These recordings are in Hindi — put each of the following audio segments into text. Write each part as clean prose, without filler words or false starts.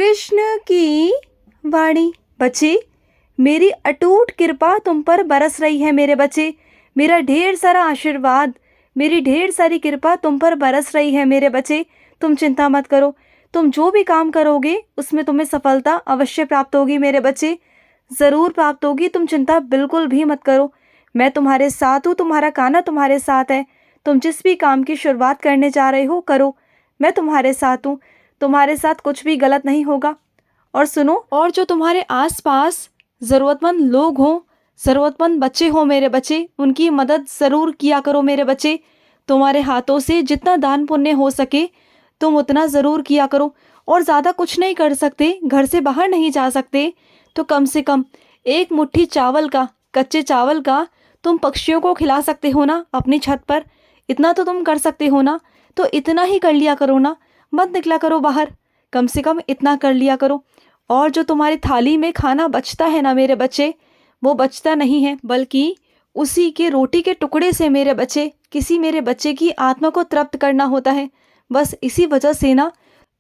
कृष्ण की वाणी। बच्चे, मेरी अटूट कृपा तुम पर बरस रही है मेरे बच्चे। मेरा ढेर सारा आशीर्वाद, मेरी ढेर सारी कृपा तुम पर बरस रही है मेरे बच्चे। तुम चिंता मत करो, तुम जो भी काम करोगे उसमें तुम्हें सफलता अवश्य प्राप्त होगी मेरे बच्चे, ज़रूर प्राप्त होगी। तुम चिंता बिल्कुल भी मत करो, मैं तुम्हारे साथ हूँ, तुम्हारा कान्हा तुम्हारे साथ है। तुम जिस भी काम की शुरुआत करने जा रहे हो करो, मैं तुम्हारे साथ हूँ, तुम्हारे साथ कुछ भी गलत नहीं होगा। और सुनो, और जो तुम्हारे आसपास ज़रूरतमंद लोग हों, ज़रूरतमंद बच्चे हों मेरे बच्चे, उनकी मदद ज़रूर किया करो मेरे बच्चे। तुम्हारे हाथों से जितना दान पुण्य हो सके तुम उतना ज़रूर किया करो। और ज़्यादा कुछ नहीं कर सकते, घर से बाहर नहीं जा सकते, तो कम से कम एक मुट्ठी चावल का, कच्चे चावल का तुम पक्षियों को खिला सकते हो ना अपनी छत पर। इतना तो तुम कर सकते हो ना, तो इतना ही कर लिया करो ना, मत निकला करो बाहर, कम से कम इतना कर लिया करो। और जो तुम्हारी थाली में खाना बचता है ना मेरे बच्चे, वो बचता नहीं है, बल्कि उसी के रोटी के टुकड़े से मेरे बच्चे किसी मेरे बच्चे की आत्मा को तृप्त करना होता है। बस इसी वजह से ना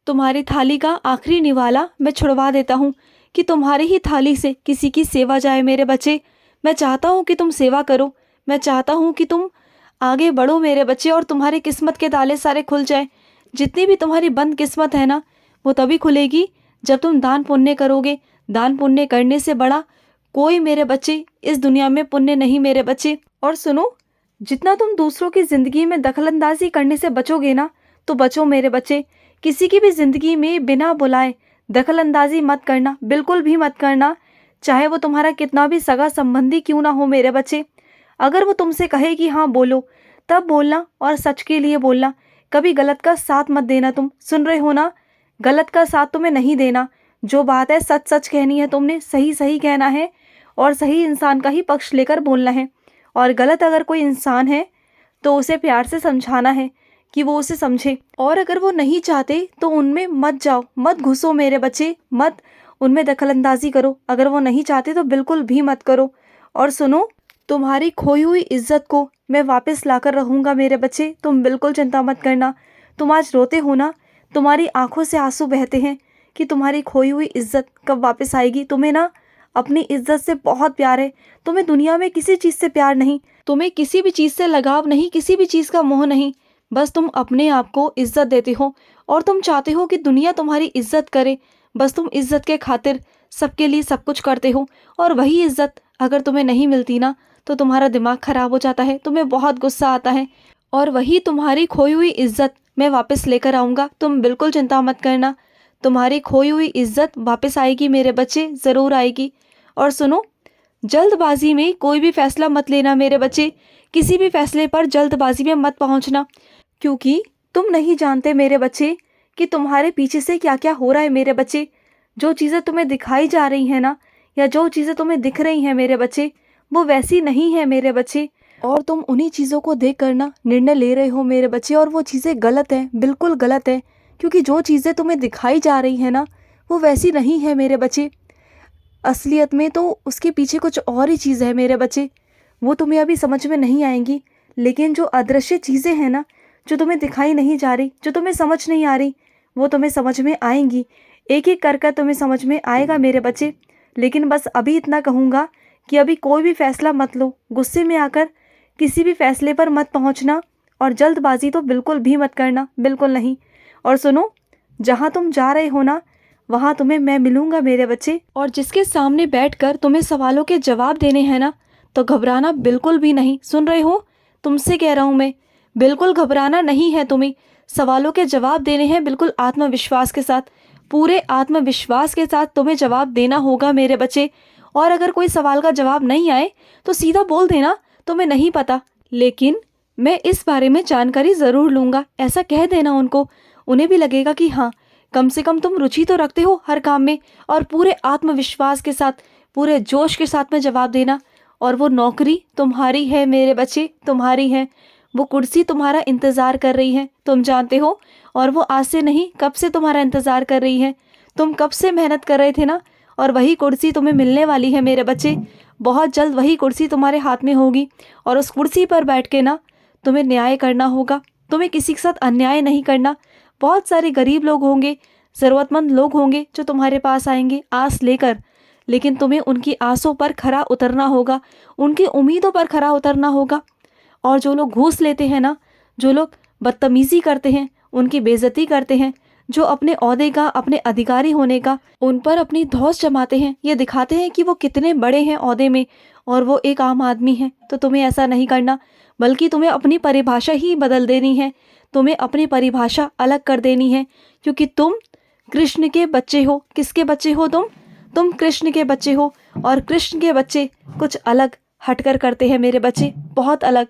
तुम्हारी थाली का आखिरी निवाला मैं छुड़वा देता हूँ कि तुम्हारी ही थाली से किसी की सेवा जाए मेरे बच्चे। मैं चाहता हूँ कि तुम सेवा करो, मैं चाहता हूँ कि तुम आगे बढ़ो मेरे बच्चे, और तुम्हारी किस्मत के ताले सारे खुल जाए। जितनी भी तुम्हारी बंद किस्मत है ना, वो तभी खुलेगी जब तुम दान पुण्य करोगे। दान पुण्य करने से बड़ा कोई मेरे बच्चे इस दुनिया में पुण्य नहीं मेरे बच्चे। और सुनो, जितना तुम दूसरों की ज़िंदगी में दखलंदाजी करने से बचोगे ना, तो बचो मेरे बच्चे। किसी की भी ज़िंदगी में बिना बुलाए दखलंदाजी मत करना, बिल्कुल भी मत करना, चाहे वो तुम्हारा कितना भी सगा संबंधी क्यों ना हो मेरे बच्चे। अगर वो तुमसे कहे कि हाँ बोलो, तब बोलना, और सच के लिए बोलना। कभी गलत का साथ मत देना, तुम सुन रहे हो ना, गलत का साथ तुम्हें नहीं देना। जो बात है सच सच कहनी है, तुमने सही सही कहना है, और सही इंसान का ही पक्ष लेकर बोलना है। और गलत अगर कोई इंसान है तो उसे प्यार से समझाना है कि वो उसे समझे। और अगर वो नहीं चाहते तो उनमें मत जाओ, मत घुसो मेरे बच्चे, मत उनमें दखलंदाजी करो। अगर वो नहीं चाहते तो बिल्कुल भी मत करो। और सुनो, तुम्हारी खोई हुई इज्जत को मैं वापस लाकर रहूँगा मेरे बच्चे, तुम बिल्कुल चिंता मत करना। तुम आज रोते हो ना, तुम्हारी आंखों से आंसू बहते हैं कि तुम्हारी खोई हुई इज्जत कब वापस आएगी। तुम्हें ना अपनी इज्जत से बहुत प्यार है, तुम्हें दुनिया में किसी चीज़ से प्यार नहीं, तुम्हें किसी भी चीज़ से लगाव नहीं, किसी भी चीज़ का मोह नहीं। बस तुम अपने आप को इज्जत देते हो, और तुम चाहते हो कि दुनिया तुम्हारी इज्जत करे। बस तुम इज्जत के खातिर सबके लिए सब कुछ करते हो, और वही इज्जत अगर तुम्हें नहीं मिलती ना, तो तुम्हारा दिमाग खराब हो जाता है, तुम्हें बहुत गुस्सा आता है। और वही तुम्हारी खोई हुई इज्जत मैं वापस लेकर आऊँगा, तुम बिल्कुल चिंता मत करना। तुम्हारी खोई हुई इज्जत वापस आएगी मेरे बच्चे, ज़रूर आएगी। और सुनो, जल्दबाजी में कोई भी फैसला मत लेना मेरे बच्चे, किसी भी फैसले पर जल्दबाजी में मत पहुंचना, क्योंकि तुम नहीं जानते मेरे बच्चे कि तुम्हारे पीछे से क्या क्या हो रहा है मेरे बच्चे। जो चीज़ें तुम्हें दिखाई जा रही हैं ना, या जो चीज़ें तुम्हें दिख रही हैं मेरे बच्चे, वो वैसी नहीं है मेरे बच्चे। और तुम उन्हीं चीज़ों को देख कर ना निर्णय ले रहे हो मेरे बच्चे, और वो चीज़ें गलत हैं, बिल्कुल गलत है। क्योंकि जो चीज़ें तुम्हें दिखाई जा रही हैं ना, वो वैसी नहीं है मेरे बच्चे। असलियत में तो उसके पीछे कुछ और ही चीज़ है मेरे बच्चे, वो तुम्हें अभी समझ में नहीं आएंगी। लेकिन जो अदृश्य चीज़ें हैं ना, जो तुम्हें दिखाई नहीं जा रही, जो तुम्हें समझ नहीं आ रही, वो तुम्हें समझ में आएंगी। एक एक कर कर तुम्हें समझ में आएगा मेरे बच्चे। लेकिन बस अभी इतना कहूँगा कि अभी कोई भी फैसला मत लो, गुस्से में आकर किसी भी फैसले पर मत पहुँचना, और जल्दबाजी तो बिल्कुल भी मत करना, बिल्कुल नहीं। और सुनो, जहाँ तुम जा रहे हो ना, वहाँ तुम्हें मैं मिलूँगा मेरे बच्चे, और जिसके सामने बैठकर तुम्हें सवालों के जवाब देने हैं ना, तो घबराना बिल्कुल भी नहीं। सुन रहे हो, तुमसे कह रहा हूँ मैं, बिल्कुल घबराना नहीं है तुम्हें। सवालों के जवाब देने हैं बिल्कुल आत्मविश्वास के साथ, पूरे आत्मविश्वास के साथ तुम्हें जवाब देना होगा मेरे बच्चे। और अगर कोई सवाल का जवाब नहीं आए तो सीधा बोल देना तुम्हें नहीं पता, लेकिन मैं इस बारे में जानकारी ज़रूर लूँगा, ऐसा कह देना उनको। उन्हें भी लगेगा कि हाँ, कम से कम तुम रुचि तो रखते हो हर काम में। और पूरे आत्मविश्वास के साथ, पूरे जोश के साथ में जवाब देना। और वो नौकरी तुम्हारी है मेरे बच्चे, तुम्हारी है। वो कुर्सी तुम्हारा इंतज़ार कर रही है, तुम जानते हो। और वो आज से नहीं, कब से तुम्हारा इंतज़ार कर रही है। तुम कब से मेहनत कर रहे थे ना, और वही कुर्सी तुम्हें मिलने वाली है मेरे बच्चे। बहुत जल्द वही कुर्सी तुम्हारे हाथ में होगी, और उस कुर्सी पर बैठ के ना तुम्हें न्याय करना होगा। तुम्हें किसी के साथ अन्याय नहीं करना। बहुत सारे गरीब लोग होंगे ज़रूरतमंद लोग होंगे जो तुम्हारे पास आएंगे आस लेकर, लेकिन तुम्हें उनकी आसों पर खरा उतरना होगा, उनकी उम्मीदों पर खरा उतरना होगा। और जो लोग घूस लेते हैं ना, जो लोग बदतमीज़ी करते हैं, उनकी बेइज्जती करते हैं, जो अपने ओहदे का, अपने अधिकारी होने का उन पर अपनी धौंस जमाते हैं, ये दिखाते हैं कि वो कितने बड़े हैं ओहदे में और वो एक आम आदमी है, तो तुम्हें ऐसा नहीं करना, बल्कि तुम्हें अपनी परिभाषा ही बदल देनी है। तुम्हें अपनी परिभाषा अलग कर देनी है, क्योंकि तुम कृष्ण के बच्चे हो। किसके बच्चे हो तुम कृष्ण के बच्चे हो। और कृष्ण के बच्चे कुछ अलग हटकर करते हैं मेरे बच्चे, बहुत अलग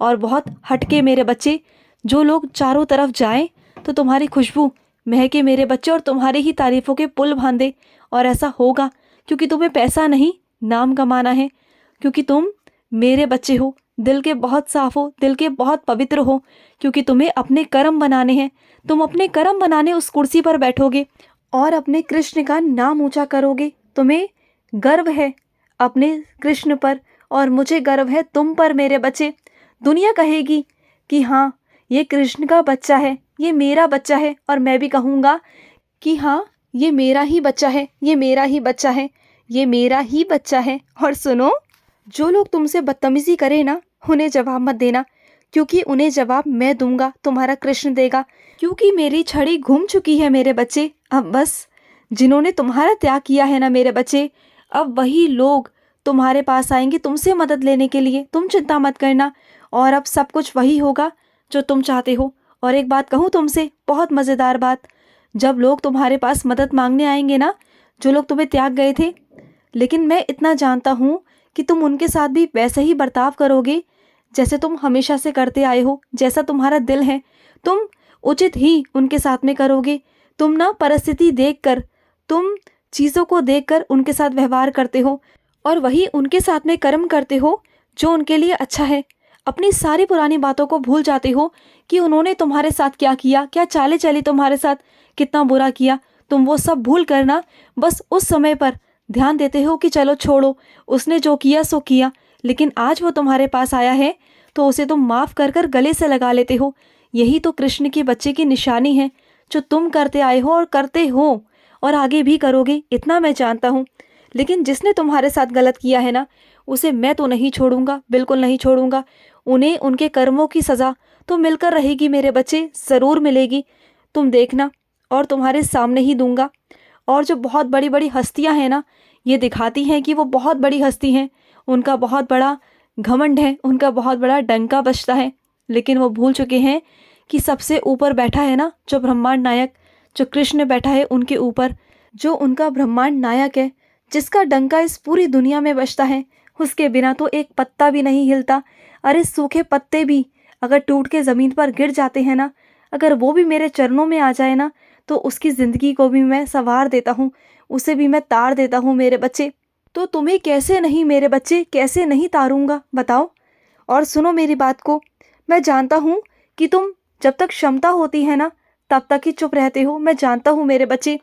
और बहुत हटके मेरे बच्चे। जो लोग चारों तरफ जाएं तो तुम्हारी खुशबू महके मेरे बच्चे, और तुम्हारी ही तारीफ़ों के पुल बांधे। और ऐसा होगा क्योंकि तुम्हें पैसा नहीं, नाम कमाना है, क्योंकि तुम मेरे बच्चे हो, दिल के बहुत साफ हो, दिल के बहुत पवित्र हो, क्योंकि तुम्हें अपने कर्म बनाने हैं। तुम अपने कर्म बनाने उस कुर्सी पर बैठोगे और अपने कृष्ण का नाम ऊंचा करोगे। तुम्हें गर्व है अपने कृष्ण पर और मुझे गर्व है तुम पर मेरे बच्चे। दुनिया कहेगी कि हाँ, ये कृष्ण का बच्चा है, ये मेरा बच्चा है, और मैं भी कहूँगा कि हाँ, ये मेरा ही बच्चा है, ये मेरा ही बच्चा है, ये मेरा ही बच्चा है। और सुनो, जो लोग तुमसे बदतमीज़ी करें ना, उन्हें जवाब मत देना, क्योंकि उन्हें जवाब मैं दूंगा, तुम्हारा कृष्ण देगा। क्योंकि मेरी छड़ी घूम चुकी है मेरे बच्चे। अब बस जिन्होंने तुम्हारा त्याग किया है ना मेरे बच्चे, अब वही लोग तुम्हारे पास आएंगे तुमसे मदद लेने के लिए। तुम चिंता मत करना, और अब सब कुछ वही होगा जो तुम चाहते हो। और एक बात कहूँ तुमसे, बहुत मज़ेदार बात, जब लोग तुम्हारे पास मदद मांगने आएंगे ना, जो लोग तुम्हें त्याग गए थे, लेकिन मैं इतना जानता हूँ कि तुम उनके साथ भी वैसे ही बर्ताव करोगे जैसे तुम हमेशा से करते आए हो, जैसा तुम्हारा दिल है, तुम उचित ही उनके साथ में करोगे। तुम ना परिस्थिति देखकर, तुम चीज़ों को देखकर उनके साथ व्यवहार करते हो, और वही उनके साथ में कर्म करते हो जो उनके लिए अच्छा है। अपनी सारी पुरानी बातों को भूल जाते हो कि उन्होंने तुम्हारे साथ क्या किया, क्या चाले चली तुम्हारे साथ, कितना बुरा किया। तुम वो सब भूल कर ना बस उस समय पर ध्यान देते हो कि चलो छोड़ो, उसने जो किया सो किया। लेकिन आज वो तुम्हारे पास आया है तो उसे तुम माफ़ कर कर गले से लगा लेते हो। यही तो कृष्ण के बच्चे की निशानी है, जो तुम करते आए हो और करते हो और आगे भी करोगे, इतना मैं जानता हूँ। लेकिन जिसने तुम्हारे साथ गलत किया है ना, उसे मैं तो नहीं छोड़ूंगा, बिल्कुल नहीं छोड़ूंगा। उन्हें उनके कर्मों की सज़ा तो मिलकर रहेगी मेरे बच्चे, ज़रूर मिलेगी, तुम देखना, और तुम्हारे सामने ही दूंगा। और जो बहुत बड़ी बड़ी हस्तियां हैं ना, ये दिखाती हैं कि वो बहुत बड़ी हस्ती हैं, उनका बहुत बड़ा घमंड है, उनका बहुत बड़ा डंका बजता है, लेकिन वो भूल चुके हैं कि सबसे ऊपर बैठा है ना, जो ब्रह्मांड नायक, जो कृष्ण बैठा है उनके ऊपर, जो उनका ब्रह्मांड नायक है, जिसका डंका इस पूरी दुनिया में बजता है, उसके बिना तो एक पत्ता भी नहीं हिलता। अरे सूखे पत्ते भी अगर टूट के ज़मीन पर गिर जाते हैं ना, अगर वो भी मेरे चरणों में आ जाए ना, तो उसकी ज़िंदगी को भी मैं संवार देता हूँ, उसे भी मैं तार देता हूँ मेरे बच्चे। तो तुम्हें कैसे नहीं मेरे बच्चे, कैसे नहीं तारूंगा बताओ। और सुनो मेरी बात को, मैं जानता हूँ कि तुम जब तक क्षमता होती है ना, तब तक ही चुप रहते हो, मैं जानता हूँ मेरे बच्चे।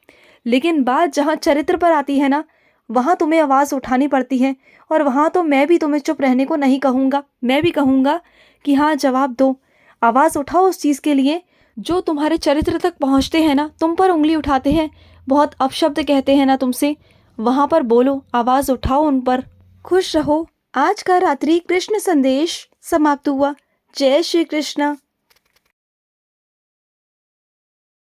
लेकिन बात जहाँ चरित्र पर आती है ना, वहाँ तुम्हें आवाज़ उठानी पड़ती है, और वहाँ तो मैं भी तुम्हें चुप रहने को नहीं कहूँगा। मैं भी कहूँगा कि हाँ, जवाब दो, आवाज़ उठाओ उस चीज़ के लिए जो तुम्हारे चरित्र तक पहुँचते हैं ना, तुम पर उंगली उठाते हैं, बहुत अपशब्द कहते हैं ना तुमसे, वहाँ पर बोलो, आवाज़ उठाओ उन पर। खुश रहो। आज का रात्रि कृष्ण संदेश समाप्त हुआ। जय श्री कृष्ण।